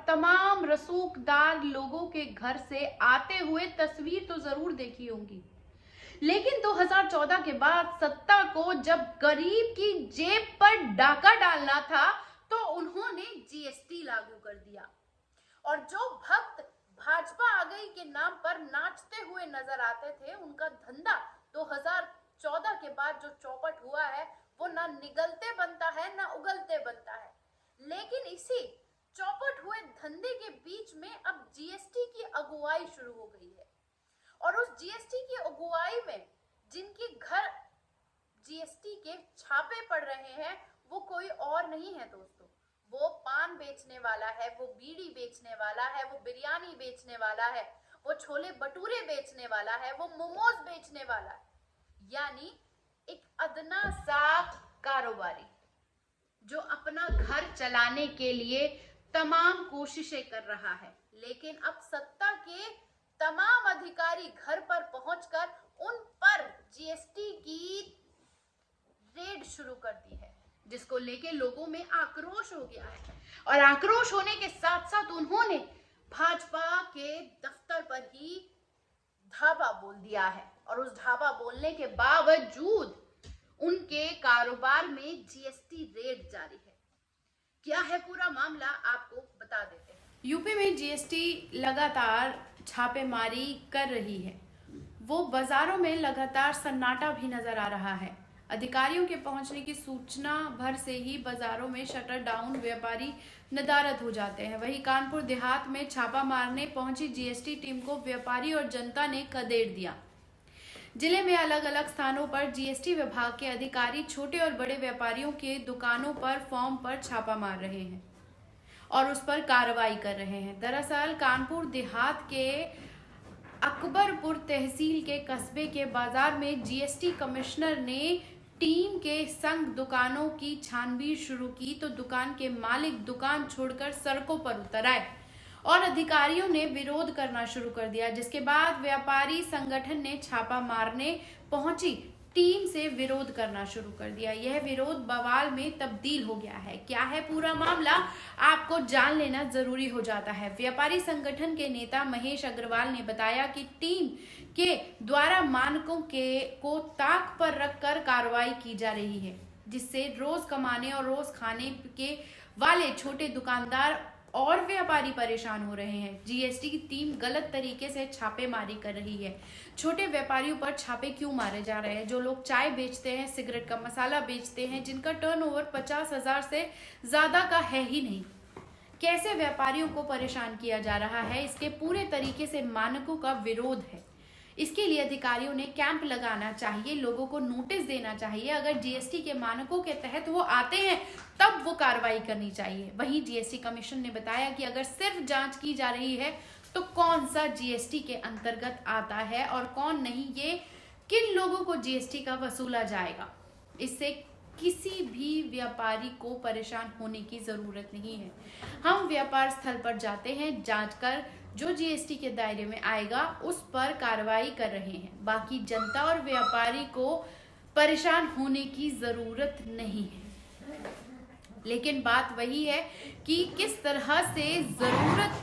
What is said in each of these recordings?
तमाम रसूखदार लोगों के घर से आते हुए तस्वीर तो जरूर देखी होगी। लेकिन 2014 के बाद सत्ता को जब गरीब की जेब पर डाका डालना था तो उन्होंने जीएसटी लागू कर दिया। और जो भक्त भाजपा आ गई के नाम पर नाचते हुए नजर आते थे, उनका धंधा 2014 के बाद जो चौपट हुआ है वो ना निगलते बनता है ना उगलते बनता है। लेकिन इसी चौपट हुए धंधे के बीच में अब जीएसटी की अगुवाई शुरू हो गई है। और उस जीएसटी की अगुवाई में जिनके घर जीएसटी के छापे पड़ रहे हैं वो कोई और नहीं है दोस्तों, वो पान बेचने वाला है, वो बीड़ी बेचने वाला है, वो बिरयानी बेचने वाला है, वो छोले भटूरे बेचने वाला है, वो मोमोज बेचने वाला है। यानी एक अदना सा कारोबारी जो अपना घर चलाने के लिए तमाम कोशिशें कर रहा है। लेकिन अब सत्ता के तमाम अधिकारी घर पर पहुंचकर उन पर जीएसटी की रेड शुरू कर दी है, जिसको लेके लोगों में आक्रोश हो गया है। और आक्रोश होने के साथ साथ उन्होंने भाजपा के दफ्तर पर ही धावा बोल दिया है। और उस धावा बोलने के बावजूद उनके कारोबार में जीएसटी रेड जारी है। क्या है पूरा मामला, आपको बता देते हैं। यूपी में जीएसटी लगातार छापेमारी कर रही है। वो बाजारों में लगातार सन्नाटा भी नजर आ रहा है। अधिकारियों के पहुंचने की सूचना भर से ही बाजारों में शटर डाउन, व्यापारी नदारद हो जाते हैं। वहीं कानपुर देहात में छापा मारने पहुंची जीएसटी टीम को व्यापारी और जनता ने खदेड़ दिया। जिले में अलग अलग स्थानों पर जीएसटी विभाग के अधिकारी छोटे और बड़े व्यापारियों के दुकानों पर, फॉर्म पर छापा मार रहे हैं और उस पर कार्रवाई कर रहे हैं। दरअसल कानपुर देहात के अकबरपुर तहसील के कस्बे के बाजार में जीएसटी कमिश्नर ने टीम के संग दुकानों की छानबीन शुरू की तो दुकान के मालिक दुकान छोड़कर सड़कों पर उतर आए और अधिकारियों ने विरोध करना शुरू कर दिया, जिसके बाद व्यापारी संगठन ने छापा मारने पहुंची टीम से विरोध करना शुरू कर दिया। यह विरोध बवाल में तब्दील हो गया है। क्या है पूरा मामला, आपको जान लेना जरूरी हो जाता है। व्यापारी संगठन के नेता महेश अग्रवाल ने बताया कि टीम के द्वारा मानकों को ताक पर रखकर कार्रवाई की जा रही है, जिससे रोज कमाने और रोज खाने के वाले छोटे दुकानदार और व्यापारी परेशान हो रहे हैं। जीएसटी की टीम गलत तरीके से छापेमारी कर रही है। छोटे व्यापारियों पर छापे क्यों मारे जा रहे हैं? जो लोग चाय बेचते हैं, सिगरेट का मसाला बेचते हैं, जिनका टर्नओवर 50,000 से ज्यादा का है ही नहीं, कैसे व्यापारियों को परेशान किया जा रहा है? इसके पूरे तरीके से मानकों का विरोध है। इसके लिए अधिकारियों ने कैंप लगाना चाहिए, लोगों को नोटिस देना चाहिए। अगर जीएसटी के मानकों के तहत वो आते हैं तब वो कार्रवाई करनी चाहिए। वहीं जीएसटी कमीशन ने बताया कि अगर सिर्फ जांच की जा रही है तो कौन सा जीएसटी के अंतर्गत आता है और कौन नहीं, ये किन लोगों को जीएसटी का वसूला जाएगा, इससे किसी भी व्यापारी को परेशान होने की जरूरत नहीं है। हम व्यापार स्थल पर जाते हैं, जांच कर जो जीएसटी के दायरे में आएगा उस पर कार्रवाई कर रहे हैं। बाकी जनता और व्यापारी को परेशान होने की जरूरत नहीं है। लेकिन बात वही है कि किस तरह से जरूरत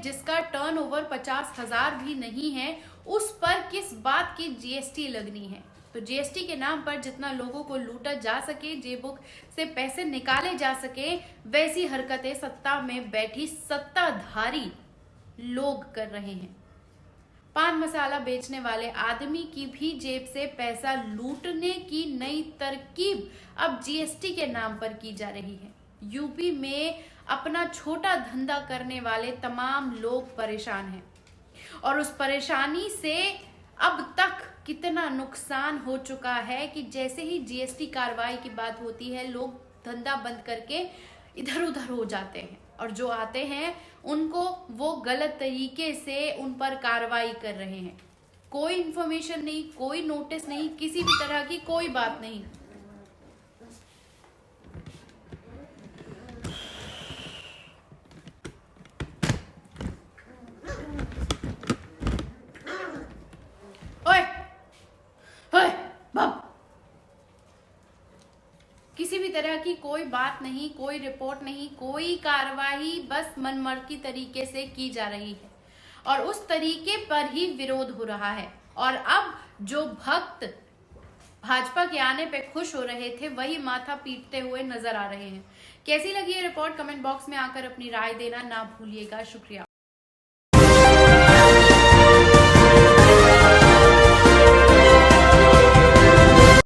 जिसका टर्नओवर 50,000 भी नहीं है उस पर किस बात की जीएसटी लगनी है। तो जीएसटी के नाम पर जितना लोगों को लूटा जा सके, जेबुक से पैसे निकाले जा सके, वैसी हरकतें सत्ता में बैठी सत्ताधारी लोग कर रहे हैं। पान मसाला बेचने वाले आदमी की भी जेब से पैसा लूटने की नई तरकीब अब जीएसटी के नाम पर की जा रही है। यूपी में अपना छोटा धंधा करने वाले तमाम लोग परेशान हैं और उस परेशानी से अब तक कितना नुकसान हो चुका है कि जैसे ही जीएसटी कार्रवाई की बात होती है लोग धंधा बंद करके इधर उधर हो जाते हैं और जो आते हैं उनको वो गलत तरीके से उन पर कार्रवाई कर रहे हैं। कोई इंफॉर्मेशन नहीं, कोई नोटिस नहीं, किसी भी तरह की कोई बात नहीं। ओए, ओए, बाप, तरह की कोई बात नहीं, कोई रिपोर्ट नहीं, कोई कार्रवाई, बस मनमर्जी तरीके से की जा रही है और उस तरीके पर ही विरोध हो रहा है। और अब जो भक्त भाजपा के आने पे खुश हो रहे थे वही माथा पीटते हुए नजर आ रहे हैं। कैसी लगी ये रिपोर्ट? कमेंट बॉक्स में आकर अपनी राय देना ना भूलिएगा। शुक्रिया।